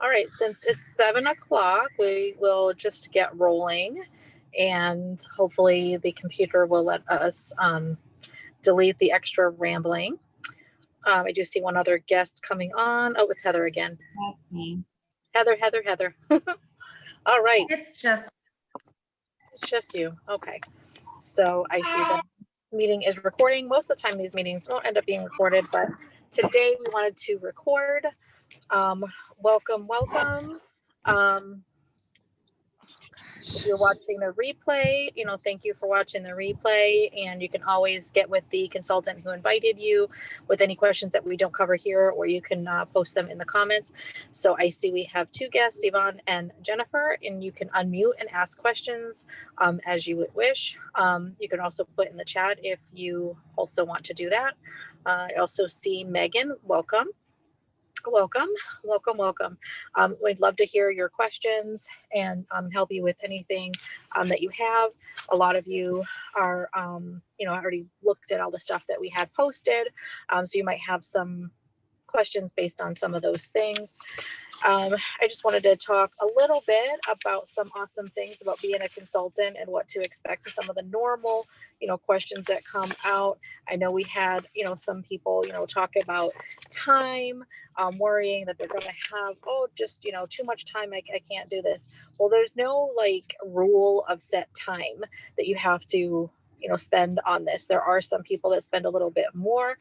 All right, since it's 7 o'clock, we will just get rolling, and hopefully the computer will let us delete the extra rambling. I do see one other guest coming on. Oh, it's Heather again. That's me. Heather. All right. It's just you. Okay. So I see the meeting is recording. Most of the time these meetings won't end up being recorded, but today we wanted to record. Welcome. If you're watching the replay, thank you for watching the replay, and you can always get with the consultant who invited you with any questions that we don't cover here, or you can post them in the comments. So I see we have two guests, Yvonne and Jennifer, and you can unmute and ask questions as you would wish. You can also put in the chat if you also want to do that. I also see Megan. Welcome. We'd love to hear your questions and help you with anything that you have. A lot of you are, already looked at all the stuff that we had posted. So you might have some questions based on some of those things. I just wanted to talk a little bit about some awesome things about being a consultant and what to expect, and some of the normal, questions that come out. I know we had, some people, talk about time, worrying that they're going to have, just, too much time. I can't do this. Well, there's no rule of set time that you have to, spend on this. There are some people that spend a little bit more.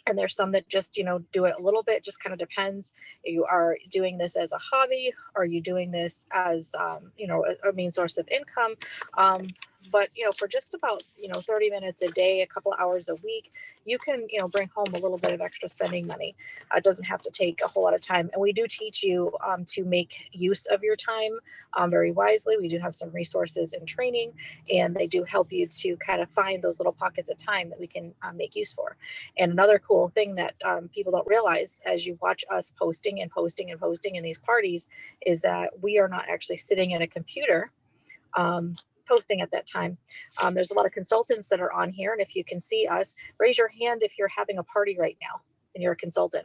And there's some that just, do it a little bit, just kind of depends. You are doing this as a hobby, or are you doing this as, a main source of income? But, for just about, 30 minutes a day, a couple of hours a week, you can, bring home a little bit of extra spending money. It doesn't have to take a whole lot of time. And we do teach you to make use of your time very wisely. We do have some resources and training, and they do help you to kind of find those little pockets of time that we can make use for. And another cool thing that people don't realize as you watch us posting in these parties is that we are not actually sitting at a computer posting at that time. There's a lot of consultants that are on here, and if you can see us, raise your hand if you're having a party right now and you're a consultant.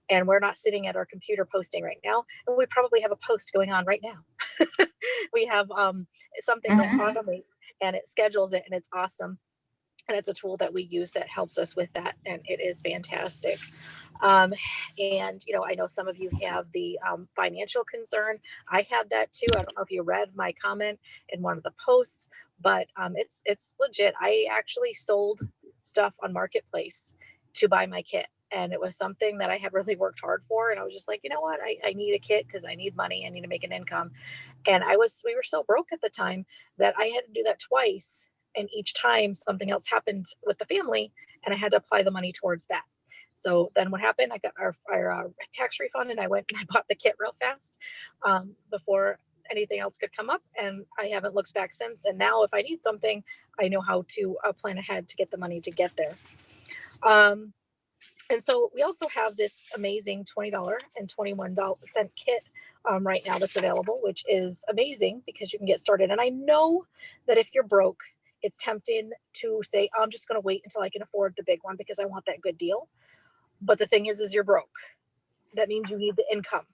And we're not sitting at our computer posting right now, and we probably have a post going on right now. We have something that automates and it schedules it, and it's awesome. And it's a tool that we use that helps us with that, and it is fantastic. And I know some of you have the financial concern. I had that too. I don't know if you read my comment in one of the posts, but it's legit. I actually sold stuff on Marketplace to buy my kit, and it was something that I had really worked hard for. And I was just like, you know what, I need a kit because I need money. I need to make an income. And we were so broke at the time that I had to do that twice. And each time something else happened with the family, and I had to apply the money towards that. So then what happened? I got our tax refund, and I went and I bought the kit real fast before anything else could come up. And I haven't looked back since. And now if I need something, I know how to plan ahead to get the money to get there. And so we also have this amazing $20 and 21-cent kit right now that's available, which is amazing because you can get started. And I know that if you're broke, it's tempting to say, I'm just going to wait until I can afford the big one because I want that good deal. But the thing is you're broke. That means you need the income.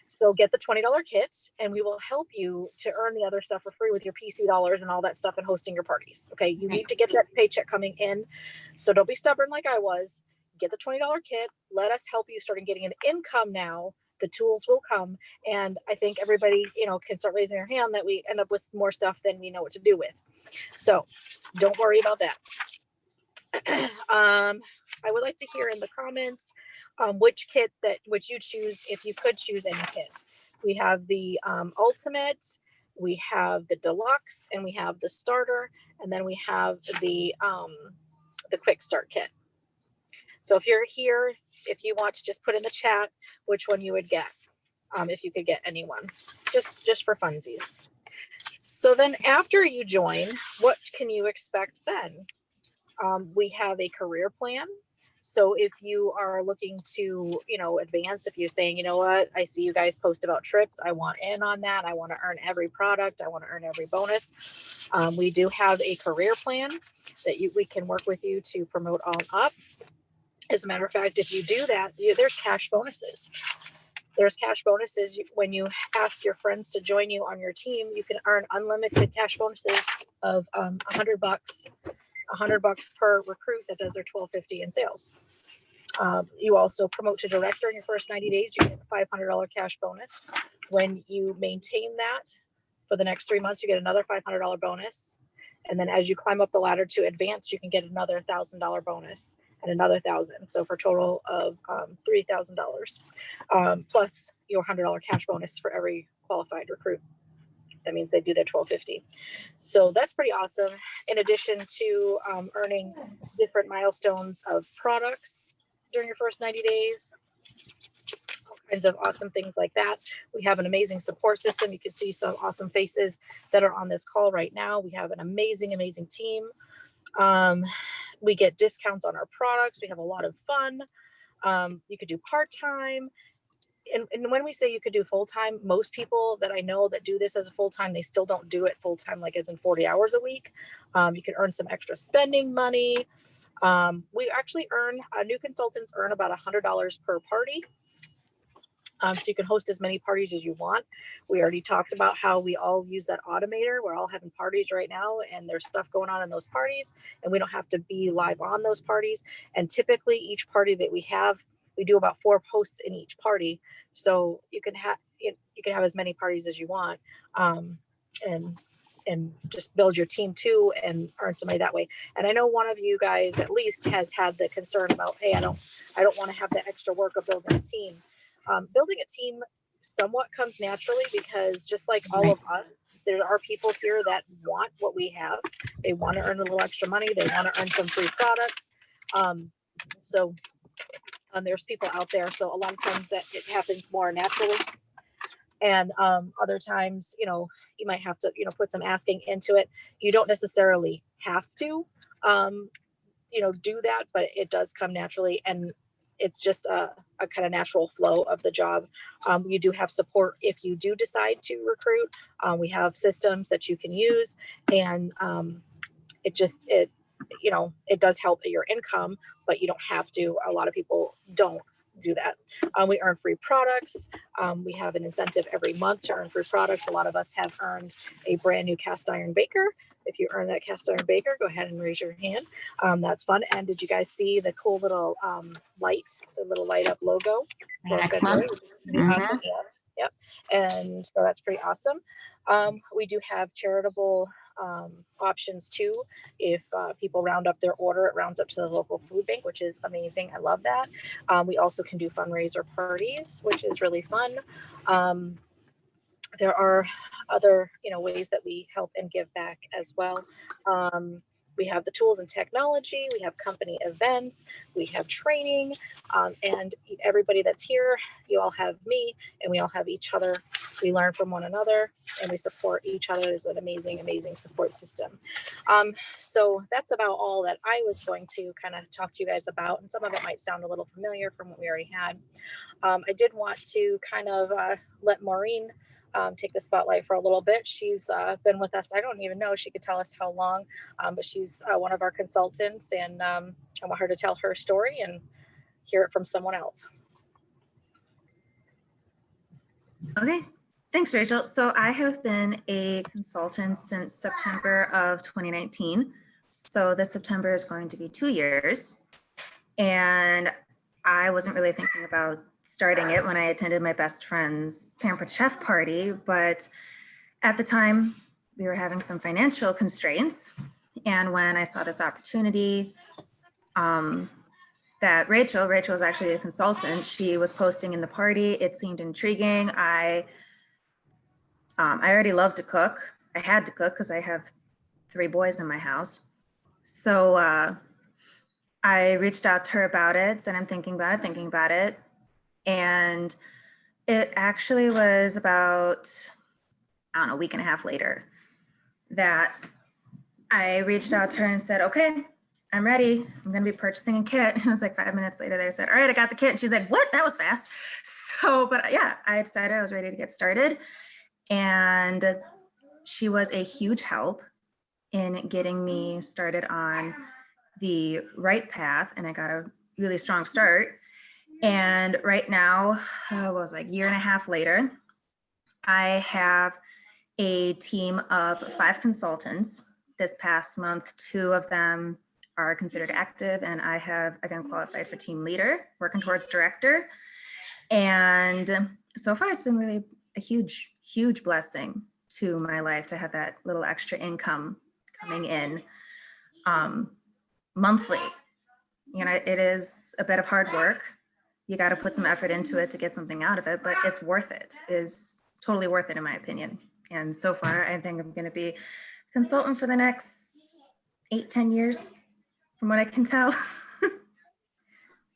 So get the $20 kit, and we will help you to earn the other stuff for free with your PC dollars and all that stuff and hosting your parties. Okay. You need to get that paycheck coming in. So don't be stubborn like I was. Get the $20 kit. Let us help you start getting an income now. The tools will come. And I think everybody, can start raising their hand that we end up with more stuff than we know what to do with. So don't worry about that. I would like to hear in the comments which kit which you choose if you could choose any kit. We have the ultimate, we have the deluxe, and we have the starter, and then we have the quick start kit. So if you're here, if you want to just put in the chat which one you would get, if you could get anyone, just for funsies. So then after you join, what can you expect then? We have a career plan. So if you are looking to, advance, if you're saying, you know what, I see you guys post about trips, I want in on that. I want to earn every product. I want to earn every bonus. We do have a career plan that we can work with you to promote on up. As a matter of fact, if you do that, there's cash bonuses. There's cash bonuses. When you ask your friends to join you on your team, you can earn unlimited cash bonuses of $100, $100 per recruit that does their 1250 in sales. You also promote to director in your first 90 days, you get a $500 cash bonus. When you maintain that for the next 3 months, you get another $500 bonus. And then as you climb up the ladder to advanced, you can get another $1,000 bonus and another 1,000. So for a total of $3,000, plus your $100 cash bonus for every qualified recruit. That means they do their 1250. So that's pretty awesome. In addition to earning different milestones of products during your first 90 days, all kinds of awesome things like that. We have an amazing support system. You can see some awesome faces that are on this call right now. We have an amazing, amazing team. We get discounts on our products. We have a lot of fun. You could do part-time. And when we say you could do full-time, most people that I know that do this as a full-time, they still don't do it full-time, like as in 40 hours a week. You can earn some extra spending money. We actually new consultants earn about $100 per party. So you can host as many parties as you want. We already talked about how we all use that automator. We're all having parties right now, and there's stuff going on in those parties, and we don't have to be live on those parties. And typically each party that we have, we do about 4 posts in each party. So you can have as many parties as you want, and just build your team too and earn some money that way. And I know one of you guys at least has had the concern about, hey, I don't want to have the extra work of building a team. Building a team somewhat comes naturally, because just like all of us, there are people here that want what we have. They want to earn a little extra money. They want to earn some free products. There's people out there. So a lot of times that it happens more naturally. And other times, you might have to, put some asking into it. You don't necessarily have to, do that, but it does come naturally. And it's just a kind of natural flow of the job. You do have support if you do decide to recruit. We have systems that you can use, and it does help your income, but you don't have to. A lot of people don't do that. We earn free products. We have an incentive every month to earn free products. A lot of us have earned a brand new cast iron baker. If you earn that cast iron baker, go ahead and raise your hand. That's fun. And did you guys see the cool little the little light up logo? Next month. Awesome. Yep. And so that's pretty awesome. We do have charitable options too. If people round up their order, it rounds up to the local food bank, which is amazing. I love that. We also can do fundraiser parties, which is really fun. There are other, ways that we help and give back as well. We have the tools and technology. We have company events. We have training. And everybody that's here, you all have me, and we all have each other. We learn from one another, and we support each other. There's an amazing, amazing support system. So that's about all that I was going to kind of talk to you guys about. And some of it might sound a little familiar from what we already had. I did want to kind of let Maureen take the spotlight for a little bit. She's been with us. I don't even know. She could tell us how long, but she's one of our consultants, and I want her to tell her story and hear it from someone else. Okay, thanks, Rachel. So I have been a consultant since September of 2019. So this September is going to be 2 years. And I wasn't really thinking about starting it when I attended my best friend's Pampered Chef party, but at the time we were having some financial constraints. And when I saw this opportunity, that Rachel was actually a consultant, she was posting in the party. It seemed intriguing. I already love to cook. I had to cook because I have 3 boys in my house. So I reached out to her about it, and I'm thinking about it. And it actually was about, a week and a half later that I reached out to her and said, okay, I'm ready. I'm going to be purchasing a kit. It was like 5 minutes later, they said, all right, I got the kit. And she's like, what? That was fast. So, but yeah, I decided I was ready to get started. And she was a huge help in getting me started on the right path. And I got a really strong start. And right now, what was it, like a year and a half later, I have a team of 5 consultants. This past month, 2 of them are considered active, and I have again qualified for team leader, working towards director. And so far, it's been really a huge, huge blessing to my life to have that little extra income coming in monthly. You know, it is a bit of hard work. You got to put some effort into it to get something out of it, but it's worth it. It is totally worth it in my opinion. And so far, I think I'm going to be a consultant for the next 8-10 years, from what I can tell.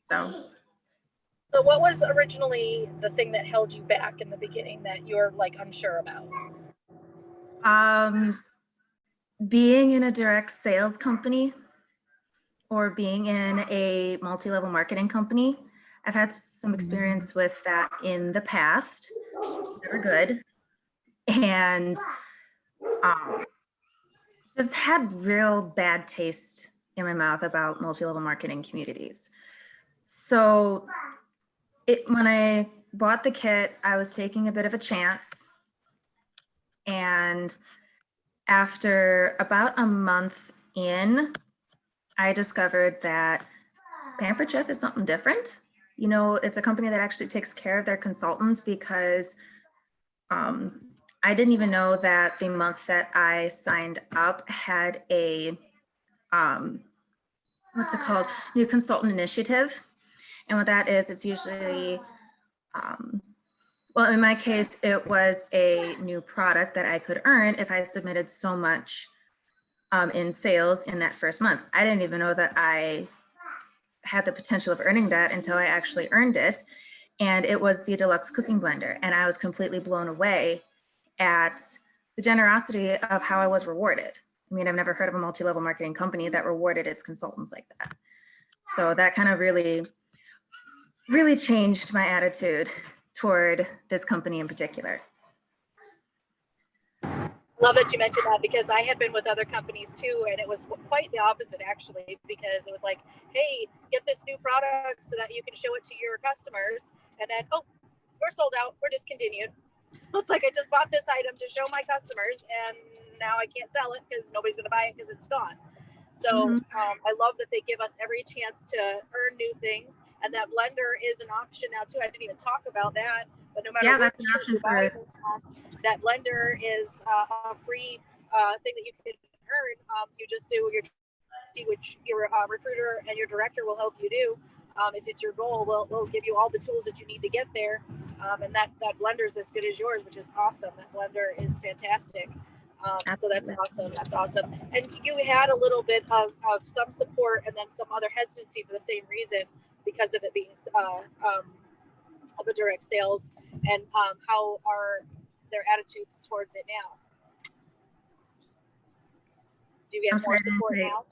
So what was originally the thing that held you back in the beginning that you're like unsure about? Being in a direct sales company or being in a multi-level marketing company. I've had some experience with that in the past. Never good. And just had real bad taste in my mouth about multi-level marketing communities. So when I bought the kit, I was taking a bit of a chance. And after about a month in, I discovered that Pampered Chef is something different. You know, it's a company that actually takes care of their consultants, because I didn't even know that the month that I signed up had a, what's it called? New consultant initiative. And what that is, it's usually, well, in my case, it was a new product that I could earn if I submitted so much in sales in that first month. I didn't even know that I had the potential of earning that until I actually earned it. And it was the deluxe cooking blender. And I was completely blown away at the generosity of how I was rewarded. I mean, I've never heard of a multi-level marketing company that rewarded its consultants like that. So that kind of really, really changed my attitude toward this company in particular. Love that you mentioned that, because I had been with other companies too, and it was quite the opposite actually, because it was like, hey, get this new product so that you can show it to your customers, and then, oh, we're sold out, we're discontinued. So it's like, I just bought this item to show my customers, and now I can't sell it because nobody's going to buy it because it's gone. So I love that they give us every chance to earn new things, and that blender is an option now too. I didn't even talk about that, but no matter that's an option for it. That blender is a free thing that you can earn. You just do which your recruiter and your director will help you do. If it's your goal, we'll give you all the tools that you need to get there. And that blender is as good as yours, which is awesome. That blender is fantastic. So that's awesome. That's awesome. And you had a little bit of some support and then some other hesitancy for the same reason, because of it being of a direct sales, and how are their attitudes towards it now? Do you get more support now?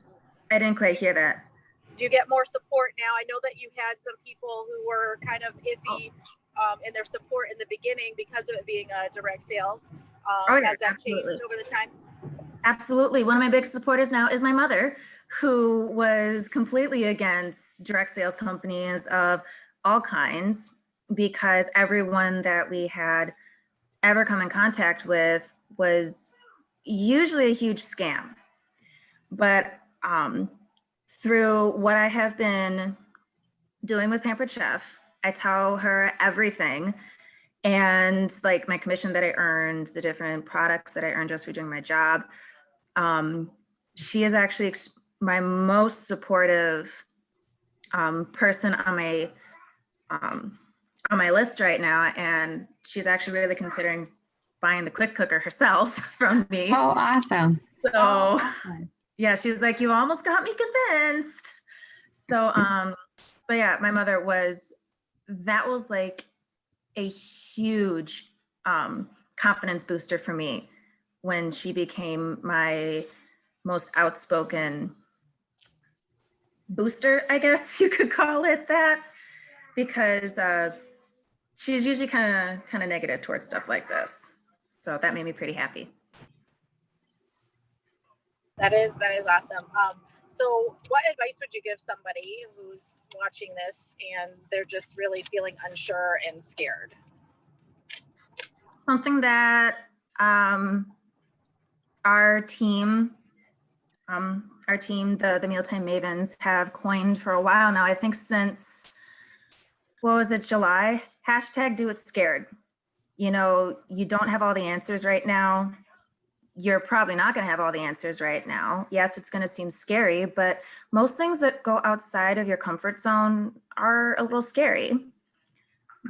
I didn't quite hear that. Do you get more support now? I know that you had some people who were kind of iffy in their support in the beginning because of it being a direct sales. Has that changed over the time? Absolutely. One of my big supporters now is my mother, who was completely against direct sales companies of all kinds, because everyone that we had ever come in contact with was usually a huge scam. But through what I have been doing with Pampered Chef, I tell her everything, and like my commission that I earned, the different products that I earned just for doing my job. She is actually my most supportive person on my list right now, and she's actually really considering buying the quick cooker herself from me. Oh, awesome. So yeah, she's like, you almost got me convinced. So but yeah, my mother was like a huge confidence booster for me when she became my most outspoken booster, I guess you could call it that, because she's usually kind of negative towards stuff like this. So that made me pretty happy. That is awesome. So what advice would you give somebody who's watching this and they're just really feeling unsure and scared? Something that our team, the Mealtime Mavens, have coined for a while now, I think since, what was it, July? Hashtag do it scared. You know, you don't have all the answers right now. You're probably not going to have all the answers right now. Yes, it's going to seem scary, but most things that go outside of your comfort zone are a little scary,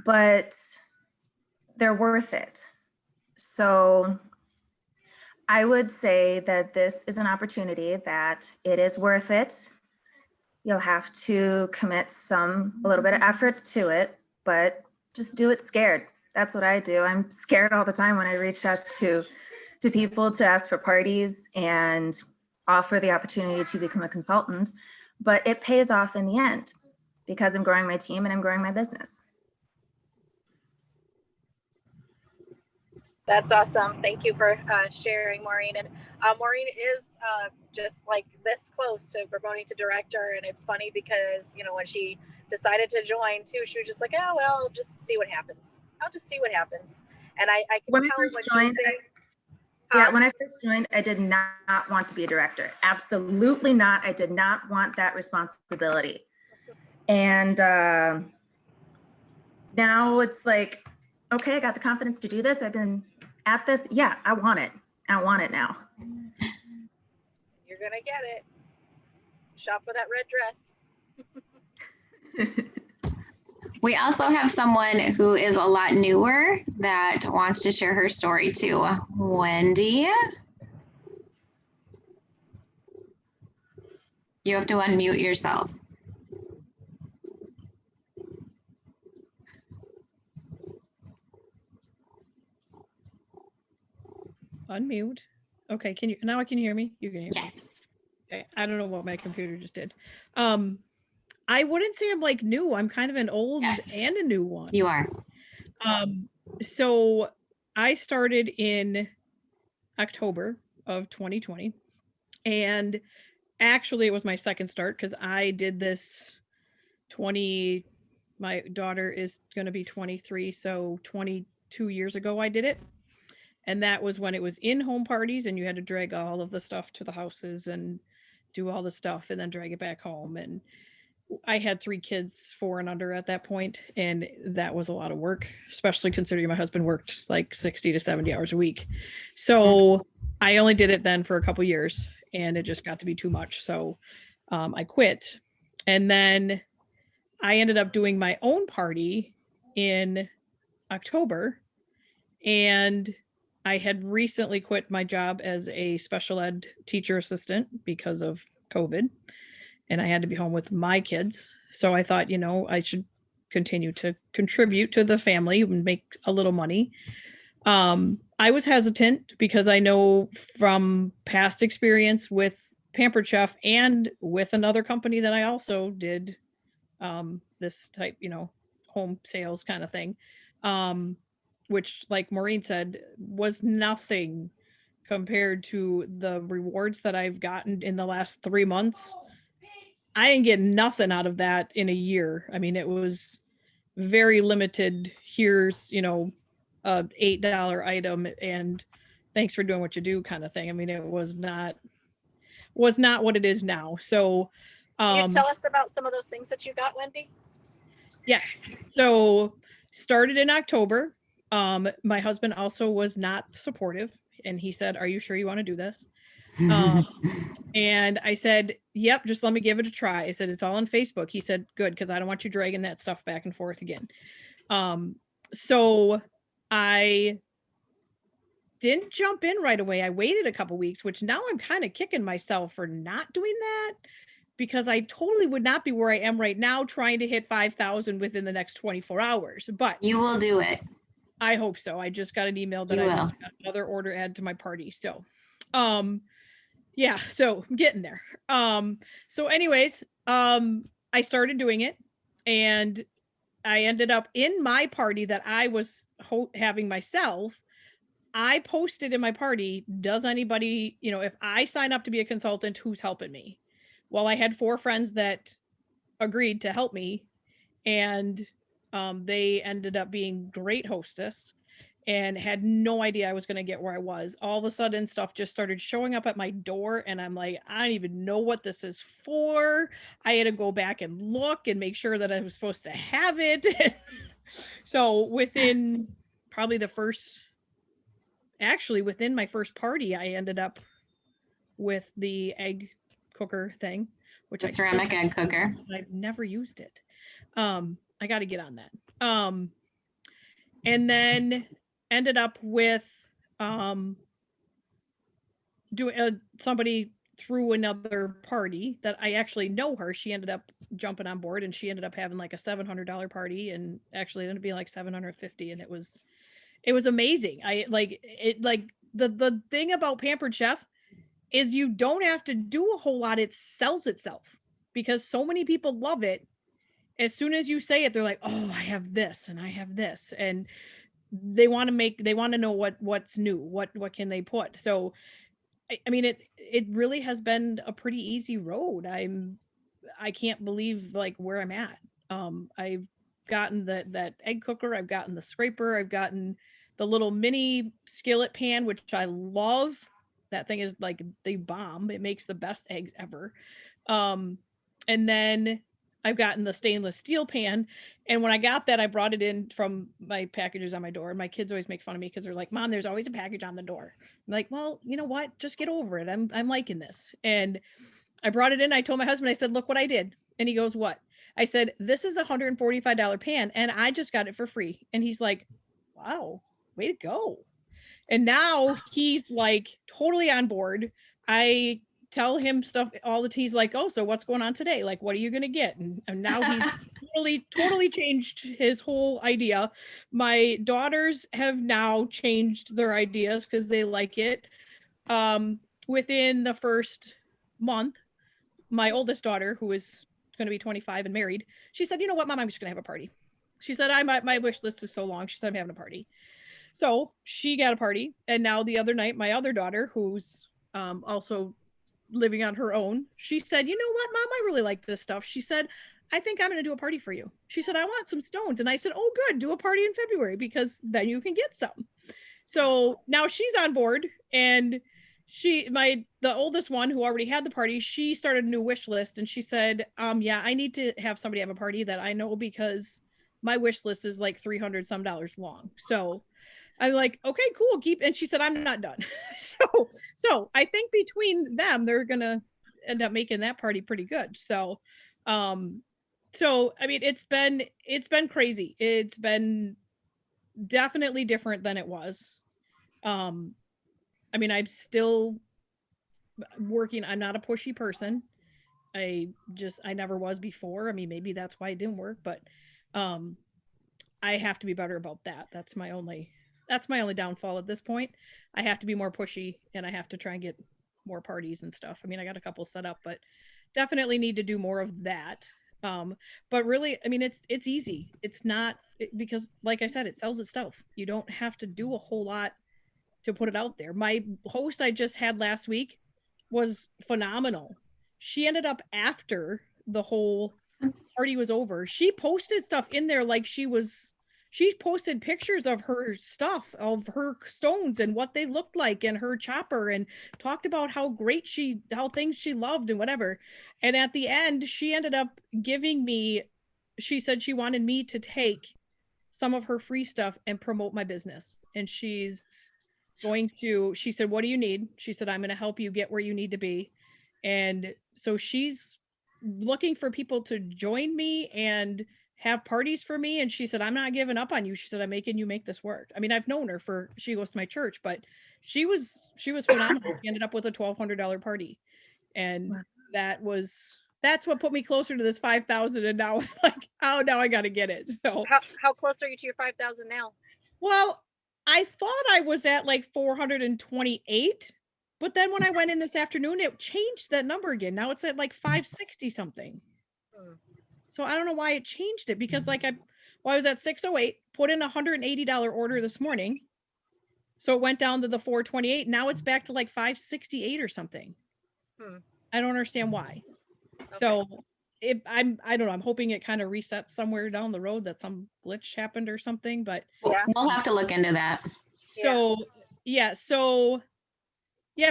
but they're worth it. So I would say that this is an opportunity that it is worth it. You'll have to commit a little bit of effort to it, but just do it scared. That's what I do. I'm scared all the time when I reach out to people to ask for parties and offer the opportunity to become a consultant, but it pays off in the end because I'm growing my team and I'm growing my business. That's awesome. Thank you for sharing, Maureen. And Maureen is just like this close to promoting to director. And it's funny because, you know, when she decided to join too, she was just like, oh, well, I'll just see what happens. I'll just see what happens. And I can When tell I first when joined, she's saying, yeah, when I first joined, I did not want to be a director. Absolutely not. I did not want that responsibility. And now it's like, okay, I got the confidence to do this. I've been at this. Yeah, I want it. I want it now. you're going to get it. Shop for that red dress. We also have someone who is a lot newer that wants to share her story too. Wendy, you have to unmute yourself. Unmute. Okay, can you now? I can hear me. You can hear me. Yes. Okay, I don't know what my computer just did. I wouldn't say I'm like new. I'm kind of an old Yes. and a new one. You are. So I started in October of 2020, and actually it was my second start because I did this my daughter is going to be 23, so 22 years ago I did it. And that was when it was in-home parties and you had to drag all of the stuff to the houses and do all the stuff and then drag it back home. And I had 3 kids, 4 and under at that point, and that was a lot of work, especially considering my husband worked like 60 to 70 hours a week. So I only did it then for a couple years and it just got to be too much. So I quit. And then I ended up doing my own party in October, and I had recently quit my job as a special ed teacher assistant because of COVID, and I had to be home with my kids. So I thought, you know, I should continue to contribute to the family and make a little money. I was hesitant because I know from past experience with Pampered Chef and with another company that I also did this type, you know, home sales kind of thing. Which, like Maureen said, was nothing compared to the rewards that I've gotten in the last 3 months. I didn't get nothing out of that in a year. I mean, it was very limited. Here's, you know, a $8 item and thanks for doing what you do kind of thing. I mean, it was not what it is now. So Can you tell us about some of those things that you got, Wendy? Yes. So started in October. My husband also was not supportive, and he said, "Are you sure you want to do this?" And I said, "Yep, just let me give it a try." I said, "It's all on Facebook." He said, "Good, because I don't want you dragging that stuff back and forth again." So I didn't jump in right away. I waited a couple weeks, which now I'm kind of kicking myself for not doing that, because I totally would not be where I am right now trying to hit 5,000 within the next 24 hours. But You will do it. I hope so. I just got an email that You I will. just got another order added to my party. So, yeah, so I'm getting there. So anyways, I started doing it, and I ended up in my party that I was having myself. I posted in my party, does anybody, you know, if I sign up to be a consultant, who's helping me? Well, I had 4 friends that agreed to help me, and they ended up being great hostess and had no idea I was going to get where I was. All of a sudden, stuff just started showing up at my door, and I'm like, I don't even know what this is for. I had to go back and look and make sure that I was supposed to have it. So within probably within my first party, I ended up with the egg cooker thing, which The ceramic egg cooker. I've never used it. I got to get on that. And then ended up with doing somebody through another party that I actually know her. She ended up jumping on board, and she ended up having like a $700 party, and actually it ended up being like $750, and it was amazing. I like it. Like the thing about Pampered Chef is you don't have to do a whole lot. It sells itself because so many people love it. As soon as you say it, they're like, oh, I have this and I have this. And they want to know what's new, what can they put. So I mean, it really has been a pretty easy road. I can't believe like where I'm at. I've gotten that egg cooker, I've gotten the scraper, I've gotten the little mini skillet pan, which I love. That thing is like the bomb. It makes the best eggs ever. And then I've gotten the stainless steel pan. And when I got that, I brought it in from my packages on my door. And my kids always make fun of me because they're like, Mom, there's always a package on the door. I'm like, well, you know what? Just get over it. I'm liking this. And I brought it in. I told my husband, I said, look what I did. And he goes, what? I said, this is a $145 pan and I just got it for free. And he's like, wow, way to go. And now he's like totally on board. I tell him stuff all the time. He's like, oh, so what's going on today? Like, what are you going to get? And now he's totally changed his whole idea. My daughters have now changed their ideas because they like it. Within the first month, my oldest daughter, who is going to be 25 and married, she said, you know what, Mom, I'm just going to have a party. She said, my wish list is so long. She said, I'm having a party. So she got a party. And now the other night, my other daughter, who's also living on her own, she said, you know what, Mom, I really like this stuff. She said, I think I'm going to do a party for you. She said, I want some stones. And I said, oh, good. Do a party in February because then you can get some. So now she's on board, and the oldest one who already had the party, she started a new wish list, and she said, yeah, I need to have somebody have a party that I know because my wish list is like $300 some long. So I'm like, okay, cool. And she said, I'm not done. So I think between them, they're going to end up making that party pretty good. So I mean, it's been crazy. It's been definitely different than it was. I mean, I'm still working. I'm not a pushy person. I never was before. I mean, maybe that's why it didn't work, but I have to be better about that. That's my only downfall at this point. I have to be more pushy, and I have to try and get more parties and stuff. I mean, I got a couple set up, but definitely need to do more of that. But really, I mean, it's easy. It's not because, like I said, it sells itself. You don't have to do a whole lot to put it out there. My host I just had last week was phenomenal. She ended up, after the whole party was over, she posted stuff in there like she posted pictures of her stuff, of her stones and what they looked like, and her chopper, and talked about how things she loved and whatever. And at the end, she ended up giving me, she said she wanted me to take some of her free stuff and promote my business. And she said, what do you need? She said, I'm going to help you get where you need to be. And so she's looking for people to join me and have parties for me. And she said, I'm not giving up on you. She said, I'm making you make this work. I mean, I've known her she goes to my church, but she was phenomenal. She ended up with a $1,200 party. And wow. That's what put me closer to this 5,000. And now like, oh, now I got to get it. So how close are you to your 5,000 now? Well, I thought I was at like 428, but then when I went in this afternoon, it changed that number again. Now it's at like 560 something. So I don't know why it changed it, because like I was at 608, put in $180 order this morning. So it went down to the 428. Now it's back to like 568 or something. I don't understand why. So I don't know, I'm hoping it kind of resets somewhere down the road, that some glitch happened or something, but Yeah. We'll have to look into that. so yeah,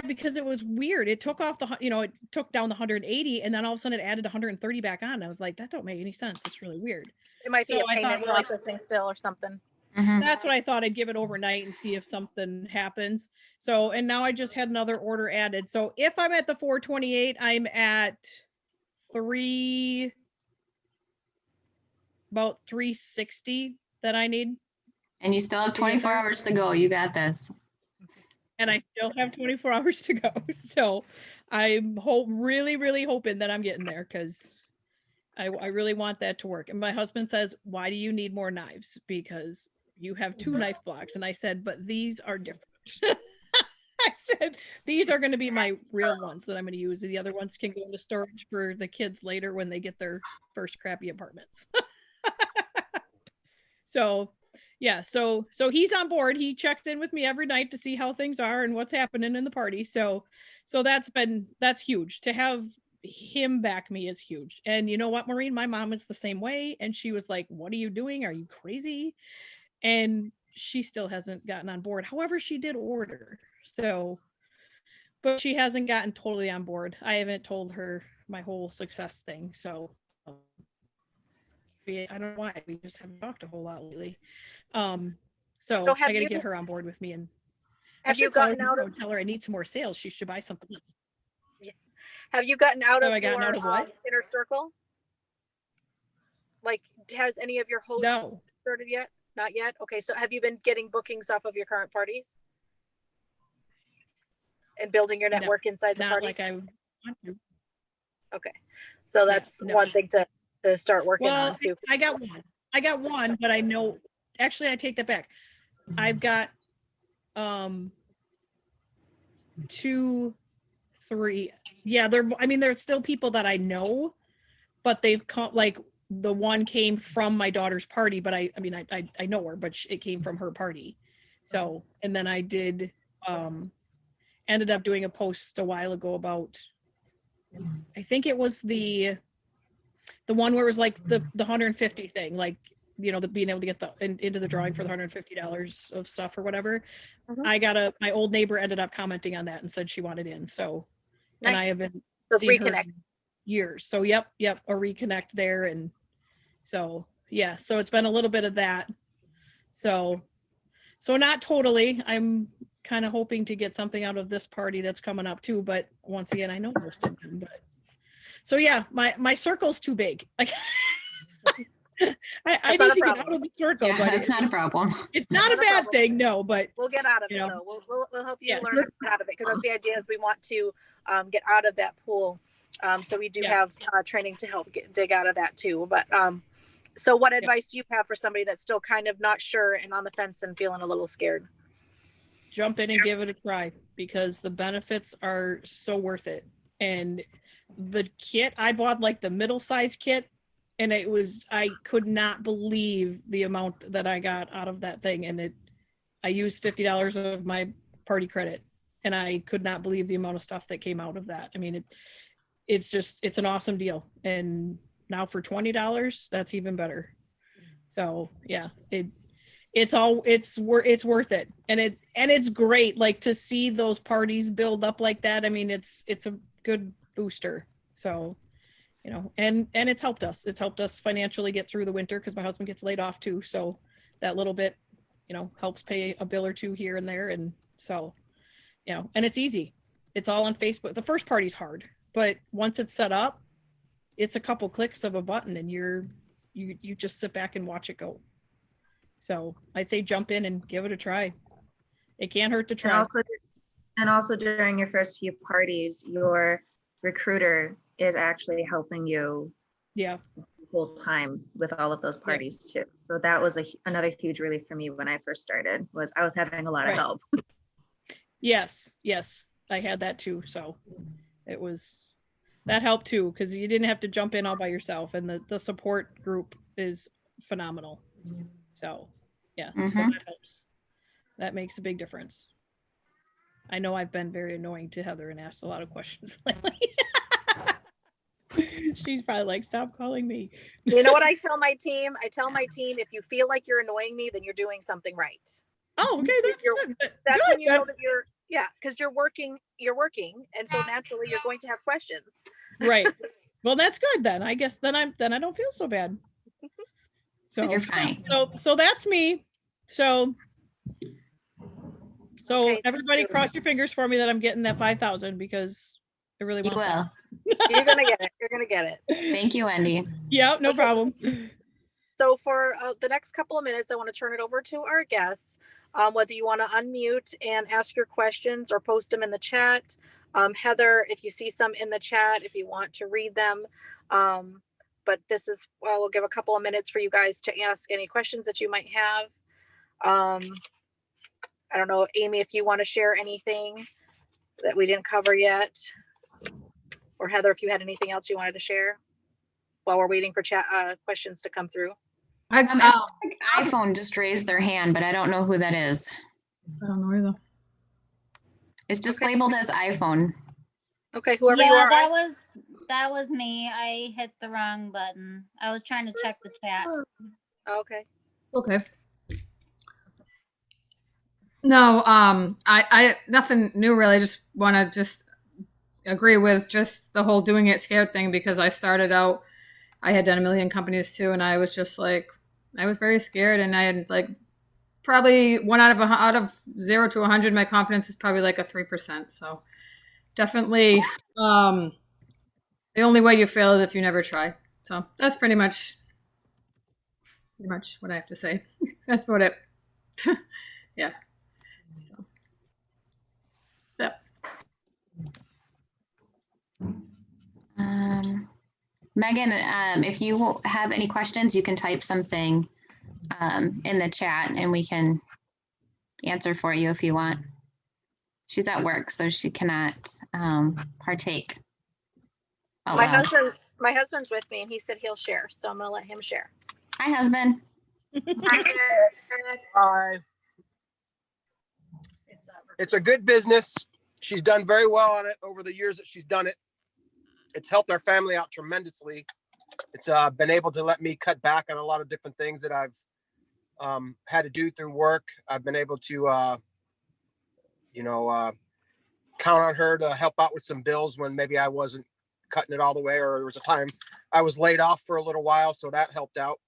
because it was weird. It took off it took down the 180 and then all of a sudden it added 130 back on. I was like, that don't make any sense. It's really weird. It might be So a I payment thought, well, processing still or something. Mhm. that's what I thought. I'd give it overnight and see if something happens. So, and now I just had another order added. So if I'm at the 428, I'm at about 360 that I need. And you still have 24 hours to go. You got this. And I still have 24 hours to go. So I'm really hoping that I'm getting there, because I really want that to work. And my husband says, why do you need more knives? Because you have 2 knife blocks. And I said, but these are different. I said, these are going to be my real ones that I'm going to use. The other ones can go into storage for the kids later when they get their first crappy apartments. So yeah, so he's on board. He checks in with me every night to see how things are and what's happening in the party. So that's huge. To have him back me is huge. And you know what, Maureen, my mom is the same way. And she was like, what are you doing? Are you crazy? And she still hasn't gotten on board. However, she did order. So, but she hasn't gotten totally on board. I haven't told her my whole success thing. So I don't know why. We just haven't talked a whole lot lately. So I got to get her on board with me. And have you gotten out of? Tell her I need some more sales. She should buy something else. Yeah. Have you gotten out of I gotten your out of what? inner circle? Like, has any of your hosts No. started yet? Not yet. Okay, so have you been getting bookings off of your current parties and building your network inside the Not parties? like I want to. Okay, so that's no. one thing to start working on too. I got one, but I know, actually I take that back. I've got 2, 3. Yeah, there's still people that I know, but they've come, like the one came from my daughter's party, but I know her, but it came from her party. So, and then I did ended up doing a post a while ago about, I think it was the one where it was like the 150 thing, like, the being able to get into the drawing for the $150 of stuff or whatever. Mhm. My old neighbor ended up commenting on that and said she wanted in. So, Nice. and I have been So seeing her reconnect. in years. So yep, a reconnect there. And so, yeah, so it's been a little bit of that. So not totally. I'm kind of hoping to get something out of this party that's coming up too. But once again, I know most of them, but so yeah, my circle's too big. Like I need to get out of the circle, Yeah, but it's not a problem. It's not a bad thing, no, but we'll get out of it though. We'll help you learn how to get out of it, because that's the idea, is we want to get out of that pool. So we do have training to help dig out of that too. But so what advice do you have for somebody that's still kind of not sure and on the fence and feeling a little scared? Jump in and give it a try, because the benefits are so worth it. And the kit, I bought like the middle size kit, and I could not believe the amount that I got out of that thing. And I used $50 of my party credit, and I could not believe the amount of stuff that came out of that. I mean, it's an awesome deal. And now for $20, that's even better. So yeah, it's worth it. And it's great, like, to see those parties build up like that. I mean, it's a good booster. So, and it's helped us. It's helped us financially get through the winter, because my husband gets laid off too. So that little bit, helps pay a bill or two here and there. And so, and it's easy. It's all on Facebook. The first party's hard, but once it's set up, it's a couple clicks of a button, and you just sit back and watch it go. So I'd say jump in and give it a try. It can't hurt to try. And also during your first few parties, your recruiter is actually helping you the whole time with all of those parties too. So that was another huge relief for me when I first started, was I was having a lot of help. Yes, I had that too. So that helped too, because you didn't have to jump in all by yourself, and the support group is phenomenal. So yeah, so that helps. That makes a big difference. I know I've been very annoying to Heather and asked a lot of questions lately. She's probably like, stop calling me. You know what I tell my team? I tell my team, if you feel like you're annoying me, then you're doing something right. Oh, okay, that's good. That's Good, when you then. know that because you're working, and so naturally you're going to have questions. Right. Well, that's good then. I guess then I don't feel so bad. So You're fine. So that's me. So Okay, thank everybody you. cross your fingers for me that I'm getting that 5,000 because I really You want that. will. You're gonna get it. You're gonna get it. Thank you, Wendy. Yeah, no Okay. problem. So for the next couple of minutes, I want to turn it over to our guests. Whether you want to unmute and ask your questions or post them in the chat. Heather, if you see some in the chat, if you want to read them. But this is, well, we'll give a couple of minutes for you guys to ask any questions that you might have. I don't know, Amy, if you want to share anything that we didn't cover yet. Or Heather, if you had anything else you wanted to share while we're waiting for chat questions to come through. iPhone just raised their hand, but I don't know who that is. I don't know either. It's just Okay. labeled as iPhone. Okay, whoever you are. that was me. I hit the wrong button. I was trying to check the chat. Okay. Okay. No, I nothing new really. I just want to just agree with just the whole doing it scared thing, because I started out, I had done a million companies too, and I was just like, I was very scared, and I had like probably one out of 0 to 100, my confidence is probably like a 3%. So definitely, the only way you fail is if you never try. So that's pretty much what I have to say. That's about it. Yeah. So. Megan, if you have any questions, you can type something in the chat and we can answer for you if you want. She's at work, so she cannot partake. Oh, My well. husband's with me and he said he'll share. So I'm gonna let him share. Hi, husband. Hi. It's a good business. She's done very well on it over the years that she's done it. It's helped our family out tremendously. It's been able to let me cut back on a lot of different things that I've had to do through work. I've been able to, count on her to help out with some bills when maybe I wasn't cutting it all the way, or there was a time I was laid off for a little while, so that helped out.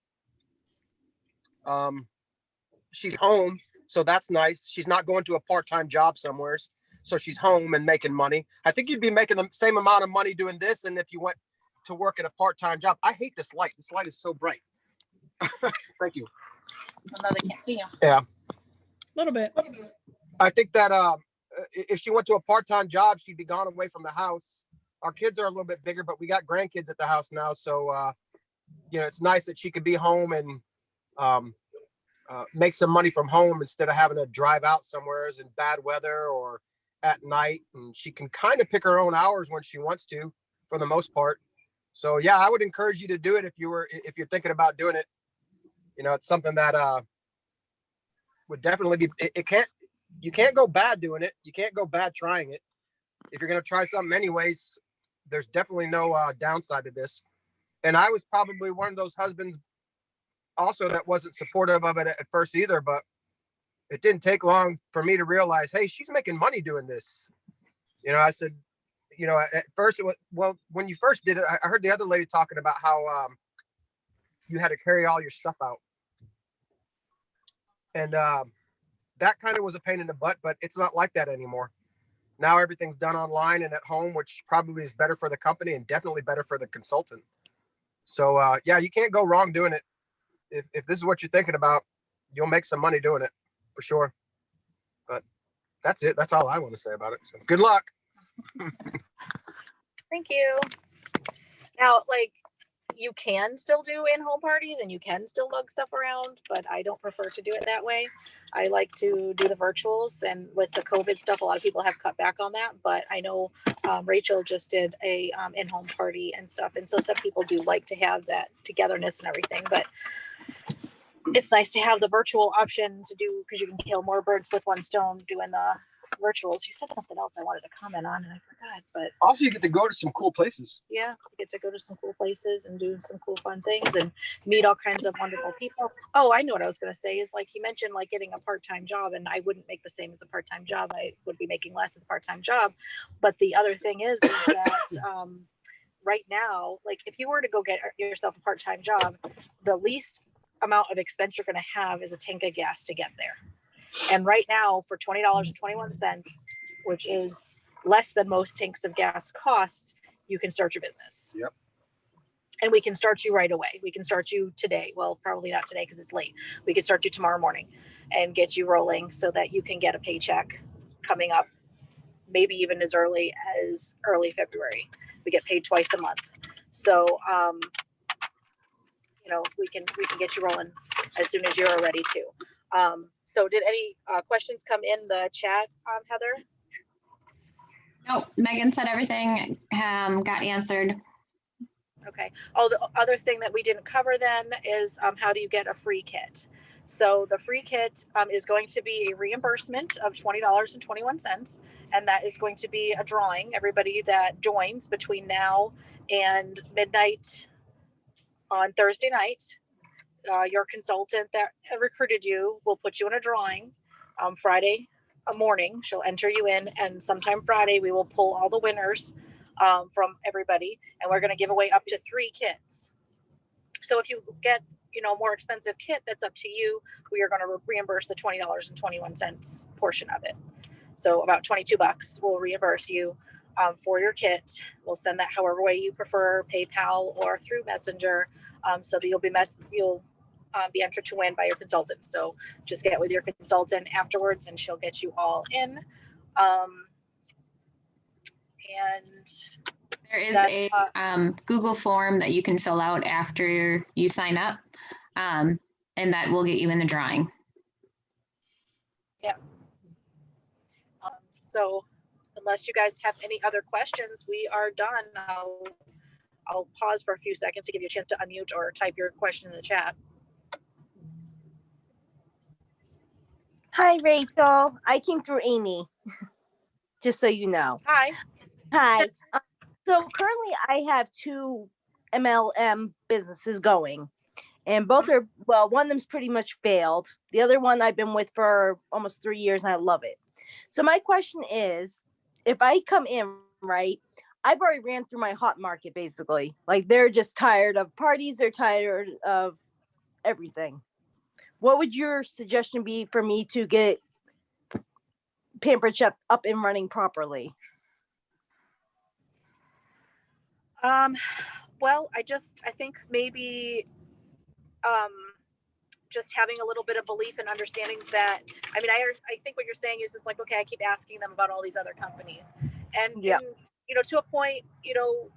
She's home, so that's nice. She's not going to a part-time job somewhere, so she's home and making money. I think you'd be making the same amount of money doing this, and if you went to work at a part-time job. I hate this light. This light is so bright. Thank you. Although they can't see him. Yeah. A little bit. I think that if she went to a part-time job, she'd be gone away from the house. Our kids are a little bit bigger, but we got grandkids at the house now. So, it's nice that she could be home and make some money from home instead of having to drive out somewhere in bad weather or at night. And she can kind of pick her own hours when she wants to, for the most part. So yeah, I would encourage you to do it if you're thinking about doing it. It's something that would definitely be. You can't go bad doing it. You can't go bad trying it. If you're gonna try something anyways, there's definitely no downside to this. And I was probably one of those husbands also that wasn't supportive of it at first either, but it didn't take long for me to realize, hey, she's making money doing this. I said, at first, when you first did it, I heard the other lady talking about how you had to carry all your stuff out. And that kind of was a pain in the butt, but it's not like that anymore. Now everything's done online and at home, which probably is better for the company and definitely better for the consultant. So yeah, you can't go wrong doing it. If this is what you're thinking about, you'll make some money doing it for sure. But that's it. That's all I want to say about it. So good luck. Thank you. Now, you can still do in-home parties and you can still lug stuff around, but I don't prefer to do it that way. I like to do the virtuals, and with the COVID stuff, a lot of people have cut back on that, but I know Rachel just did a in-home party and stuff. And so some people do like to have that togetherness and everything, but it's nice to have the virtual option to do, because you can kill more birds with one stone doing the virtuals. You said something else I wanted to comment on and I forgot, but Also, you get to go to some cool places. yeah, we get to go to some cool places and do some cool fun things and meet all kinds of wonderful people. Oh, I know what I was going to say is like he mentioned like getting a part-time job, and I wouldn't make the same as a part-time job. I would be making less as a part-time job. But the other thing is that right now, like if you were to go get yourself a part-time job, the least amount of expense you're going to have is a tank of gas to get there. And right now for $20.21, which is less than most tanks of gas cost, you can start your business. Yep. And we can start you right away. We can start you today. Well, probably not today because it's late. We can start you tomorrow morning and get you rolling so that you can get a paycheck coming up, maybe even as early February. We get paid twice a month. So, you know, we can get you rolling as soon as you're ready to. So did any questions come in the chat, Heather? No, Megan said everything got answered. Okay. Oh, the other thing that we didn't cover then is how do you get a free kit? So the free kit is going to be a reimbursement of $20.21, and that is going to be a drawing. Everybody that joins between now and midnight on Thursday night, your consultant that recruited you will put you in a drawing. Friday morning, she'll enter you in, and sometime Friday we will pull all the winners from everybody, and we're going to give away up to 3 kits. So if you get, you know, a more expensive kit, that's up to you. We are going to reimburse the $20.21 portion of it. So about $22 we'll reimburse you for your kit. We'll send that however way you prefer, PayPal or through Messenger, so that you'll be entered to win by your consultant. So just get with your consultant afterwards and she'll get you all in. And there is a Google form that you can fill out after you sign up, and that will get you in the drawing. Yeah. So unless you guys have any other questions, we are done. I'll pause for a few seconds to give you a chance to unmute or type your question in the chat. Hi, Rachel. I came through Amy, just so you know. Hi. Hi. So currently I have 2 MLM businesses going, and both are, well, one of them's pretty much failed. The other one I've been with for almost 3 years and I love it. So my question is, if I come in, right, I've already ran through my hot market basically. Like they're just tired of parties. They're tired of everything. What would your suggestion be for me to get Pampered Chef up and running properly? Well, I think maybe just having a little bit of belief and understanding that, I mean, I think what you're saying is like, okay, I keep asking them about all these other companies, and, yeah. and you know, to a point, you know,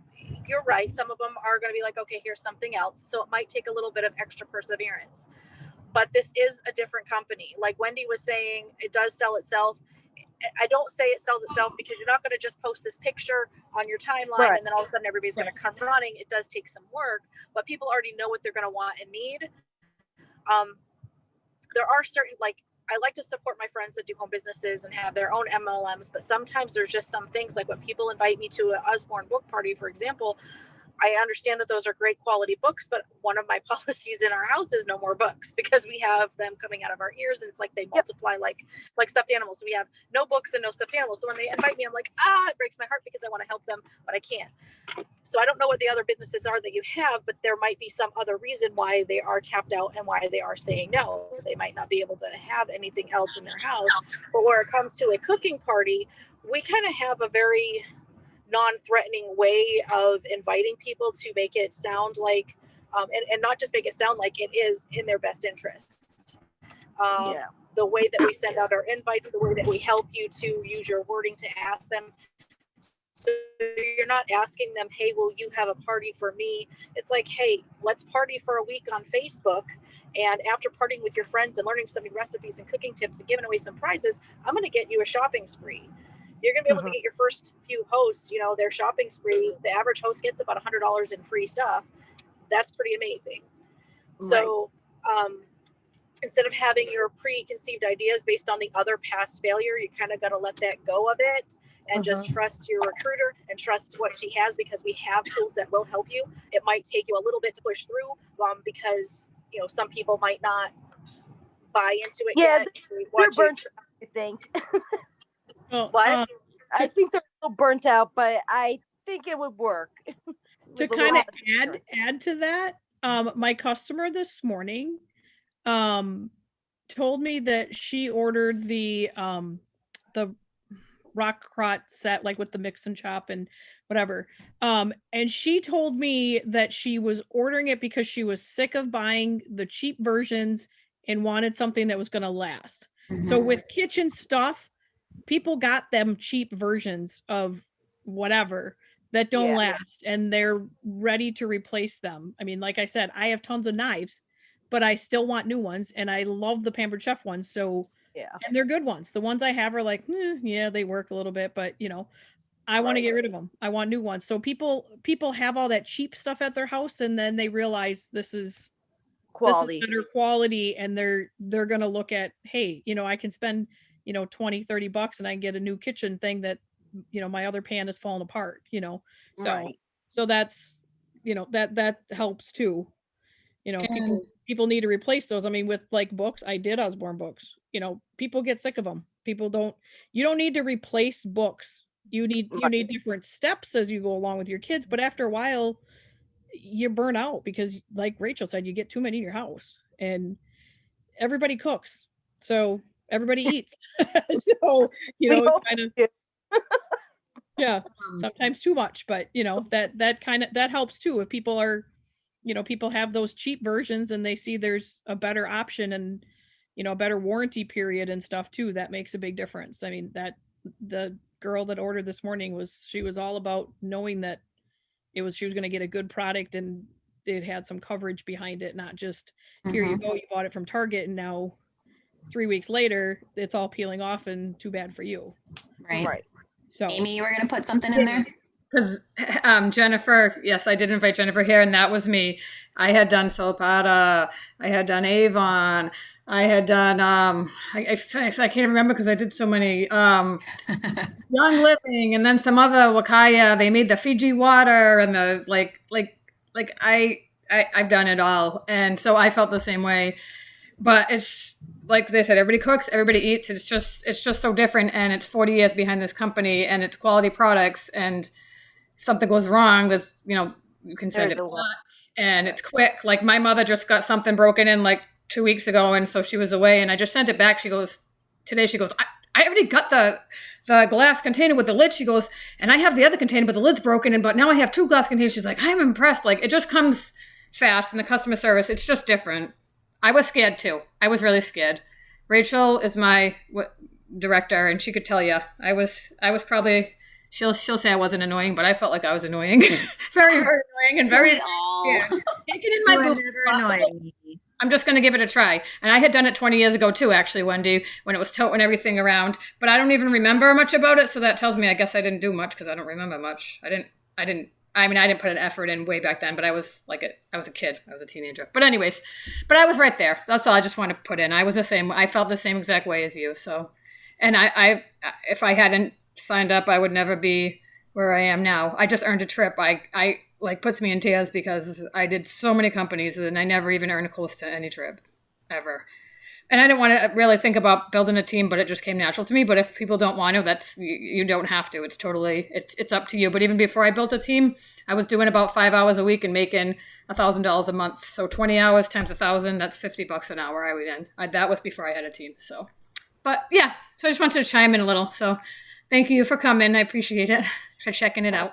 you're right. Some of them are going to be like, okay, here's something else. So it might take a little bit of extra perseverance, but this is a different company. Like Wendy was saying, it does sell itself. I don't say it sells itself because you're not going to just post this picture on your timeline Right. and then all of a sudden everybody's going to come running. It does take some work, but people already know what they're going to want and need. There are certain, like, I like to support my friends that do home businesses and have their own MLMs, but sometimes there's just some things, like when people invite me to an Usborne book party, for example, I understand that those are great quality books, but one of my policies in our house is no more books because we have them coming out of our ears and it's like they multiply like stuffed animals. So we have no books and no stuffed animals. So when they invite me, I'm like, it breaks my heart because I want to help them, but I can't. So I don't know what the other businesses are that you have, but there might be some other reason why they are tapped out and why they are saying no. They might not be able to have anything else in their house. But where it comes to a cooking party, we kind of have a very non-threatening way of inviting people to make it sound like, and not just make it sound like it is in their best interest. The way that we send out our invites, the way that we help you to use your wording to ask them. So you're not asking them, hey, will you have a party for me? It's like, hey, let's party for a week on Facebook. And after partying with your friends and learning some new recipes and cooking tips and giving away some prizes, I'm going to get you a shopping spree. You're going to be able to get your first few hosts, you know, their shopping spree. The average host gets about $100 in free stuff. That's pretty amazing. Right. So instead of having your preconceived ideas based on the other past failure, you kind of got to let that go of it and just trust your recruiter and trust what she has, because we have tools that will help you. It might take you a little bit to push through because, you know, some people might not buy into it Yeah, yet. they're burnt out, I think. Well, What? I think they're a little burnt out, but I think it would work. to With a kind little of add to that, my customer this morning told me that she ordered the rock crot set, like with the mix and chop and whatever. And she told me that she was ordering it because she was sick of buying the cheap versions and wanted something that was going to last. So with kitchen stuff, people got them cheap versions of whatever that don't last, and they're ready to replace them. I mean, like I said, I have tons of knives, but I still want new ones, and I love the Pampered Chef ones. So and they're good ones. The ones I have are like, yeah, they work a little bit, but you know, I want to get rid of them. I want new ones. So people have all that cheap stuff at their house, and then they realize this is quality. better quality, and they're going to look at, hey, you know, I can spend, you know, 20-30 bucks and I can get a new kitchen thing that, you know, my other pan is falling apart, you know. So that's, you know, that helps too. You know, people need to replace those. I mean, with like books, I did Osborne books. You know, people get sick of them. You don't need to replace books. You need different steps as you go along with your kids, but after a while you burn out, because like Rachel said, you get too many in your house, and everybody cooks. So everybody eats. So, you know, kind of, yeah, sometimes too much, but you know, that helps too. If people are, you know, people have those cheap versions and they see there's a better option and, you know, a better warranty period and stuff too, that makes a big difference. I mean, that the girl that ordered this morning she was all about knowing that she was going to get a good product and it had some coverage behind it, not just here you go, you bought it from Target and now 3 weeks later it's all peeling off and too bad for you. Right. So Amy, you were going to put something in there? Because Jennifer, yes, I did invite Jennifer here, and that was me. I had done Silpada, I had done Avon, I had done I can't remember because I did so many Young Living, and then some other Wakaya. They made the Fiji water and the like I've done it all, and so I felt the same way. But it's like they said, everybody cooks, everybody eats. It's just so different, and it's 40 years behind this company, and it's quality products, and if something goes wrong, there's, you know, you can send it back, and it's quick. Like my mother just got something broken in like 2 weeks ago, and so she was away, and I just sent it back. She goes, I already got the glass container with the lid. She goes, and I have the other container, but the lid's broken, but now I have 2 glass containers. She's like, I'm impressed. Like it just comes fast, and the customer service, it's just different. I was scared too. I was really scared. Rachel is my director, and she could tell you, I was probably, she'll say I wasn't annoying, but I felt like I was annoying. Very, very annoying, and very taken in my boot. Annoying. I'm just going to give it a try. And I had done it 20 years ago too, actually, Wendy, when it was toting everything around, but I don't even remember much about it. So that tells me, I guess I didn't do much because I don't remember much. I didn't put an effort in way back then, but I was a kid. I was a teenager. But anyways, I was right there. So that's all I just want to put in. I felt the same exact way as you. So, and I if I hadn't signed up, I would never be where I am now. I just earned a trip. I like puts me in tears because I did so many companies and I never even earned close to any trip ever. And I didn't want to really think about building a team, but it just came natural to me. But if people don't want to, you don't have to. It's totally, it's up to you. But even before I built a team, I was doing about 5 hours a week and making $1,000 a month. So 20 hours times 1,000, that's $50 an hour I would in. That was before I had a team. So, but yeah, so I just wanted to chime in a little. So thank you for coming. I appreciate it, for checking it out.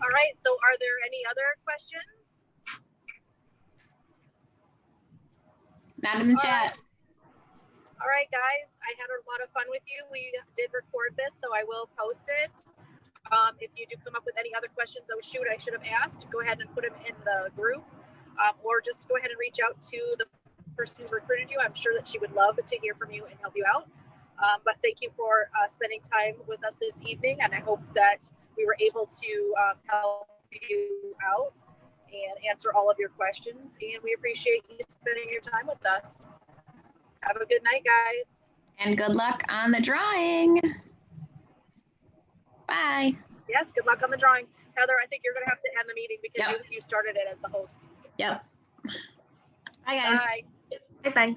All right, so are there any other questions? Not in the chat. All right, guys, I had a lot of fun with you. We did record this, so I will post it. If you do come up with any other questions, oh shoot, I should have asked, go ahead and put them in the group, or just go ahead and reach out to the person who recruited you. I'm sure that she would love to hear from you and help you out. But thank you for spending time with us this evening, and I hope that we were able to help you out and answer all of your questions. And we appreciate you spending your time with us. Have a good night, guys. And good luck on the drawing. Bye. Yes, good luck on the drawing. Heather, I think you're going to have to end the meeting because Yep. you started it as the host. Yep. Bye, guys. Bye. Bye-bye.